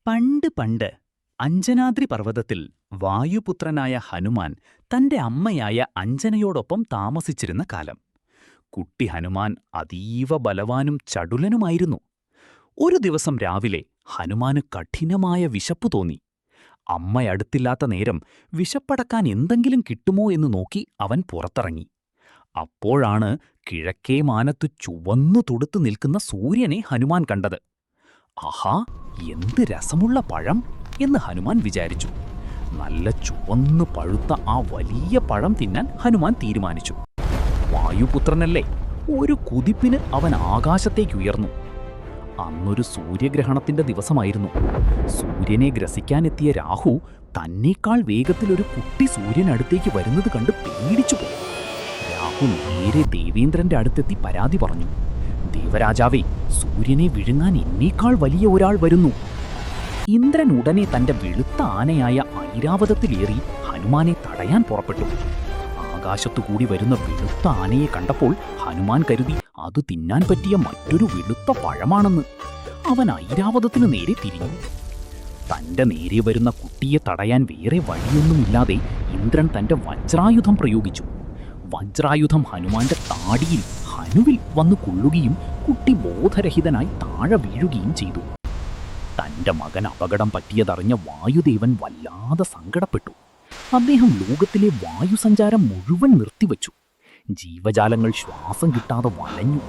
പണ്ട് പണ്ട് അഞ്ജനാദ്രി പർവ്വതത്തിൽ വായുപുത്രനായ ഹനുമാൻ തന്റെ അമ്മയായ അഞ്ജനയോടൊപ്പം താമസിച്ചിരുന്ന കാലം. കുട്ടി ഹനുമാൻ അതീവ ബലവാനും ചടുലനുമായിരുന്നു. ഒരു ദിവസം രാവിലെ ഹനുമാന് കഠിനമായ വിശപ്പു തോന്നി. അമ്മയടുത്തില്ലാത്ത നേരം വിശപ്പടക്കാൻ എന്തെങ്കിലും കിട്ടുമോ എന്ന് നോക്കി അവൻ പുറത്തിറങ്ങി. അപ്പോഴാണ് കിഴക്കേ മാനത്തു ചുവന്നു തുടുത്തു നിൽക്കുന്ന സൂര്യനെ ഹനുമാൻ കണ്ടത്. ആഹാ, എന്ത് രസമുള്ള പഴം എന്ന് ഹനുമാൻ വിചാരിച്ചു. നല്ല ചുവന്നു പഴുത്ത ആ വലിയ പഴം തിന്നാൻ ഹനുമാൻ തീരുമാനിച്ചു. വായുപുത്രനല്ലേ, ഒരു കുതിപ്പിന് അവൻ ആകാശത്തേക്കുയർന്നു. അന്നൊരു സൂര്യഗ്രഹണത്തിന്റെ ദിവസമായിരുന്നു. സൂര്യനെ ഗ്രസിക്കാനെത്തിയ രാഹു തന്നേക്കാൾ വേഗത്തിലൊരു കുട്ടി സൂര്യനടുത്തേക്ക് വരുന്നത് കണ്ട് പേടിച്ചുപോയി. രാഹു നേരെ ദേവേന്ദ്രന്റെ അടുത്തെത്തി പരാതി പറഞ്ഞു. ദേവരാജാവേ, സൂര്യനെ വിഴുങ്ങാൻ എന്നേക്കാൾ വലിയ ഒരാൾ വരുന്നു. ഇന്ദ്രൻ ഉടനെ തന്റെ വെളുത്ത ആനയായ ഐരാവതത്തിലേറി ഹനുമാനെ തടയാൻ പുറപ്പെട്ടു. ആകാശത്തുകൂടി വരുന്ന വെളുത്ത ആനയെ കണ്ടപ്പോൾ ഹനുമാൻ കരുതി അത് തിന്നാൻ പറ്റിയ മറ്റൊരു വെളുത്ത പഴമാണെന്ന്. അവൻ ഐരാവതത്തിന് നേരെ തിരിഞ്ഞു. തന്റെ നേരെ വരുന്ന കുട്ടിയെ തടയാൻ വേറെ വഴിയൊന്നുമില്ലാതെ ഇന്ദ്രൻ തന്റെ വജ്രായുധം പ്രയോഗിച്ചു. വജ്രായുധം ഹനുമാന്റെ താടിയിൽ ഹനുവിൽ വന്നു കൊള്ളുകയും കുട്ടി ബോധരഹിതനായി താഴെ വീഴുകയും ചെയ്തു. തന്റെ മകൻ അപകടം പറ്റിയതറിഞ്ഞ വായുദേവൻ വല്ലാതെ സങ്കടപ്പെട്ടു. അദ്ദേഹം ലോകത്തിലെ വായുസഞ്ചാരം മുഴുവൻ നിർത്തിവച്ചു. ജീവജാലങ്ങൾ ശ്വാസം കിട്ടാതെ വലഞ്ഞു.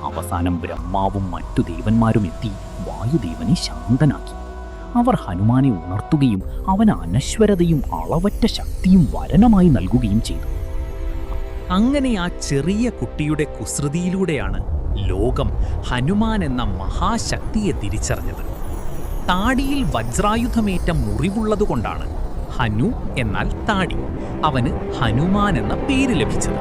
അവസാനം ബ്രഹ്മാവും മറ്റു ദേവന്മാരും എത്തി വായുദേവനെ ശാന്തനാക്കി. അവർ ഹനുമാനെ ഉണർത്തുകയും അവന് അനശ്വരതയും അളവറ്റ ശക്തിയും വരനമായി നൽകുകയും ചെയ്തു. അങ്ങനെ ആ ചെറിയ കുട്ടിയുടെ കുസൃതിയിലൂടെയാണ് ലോകം ഹനുമാൻ എന്ന മഹാശക്തിയെ തിരിച്ചറിഞ്ഞത്. താടിയിൽ വജ്രായുധമേറ്റ മുറിവുള്ളതുകൊണ്ടാണ് ഹനു എന്നാൽ താടി അവന് ഹനുമാൻ എന്ന പേര് ലഭിച്ചത്.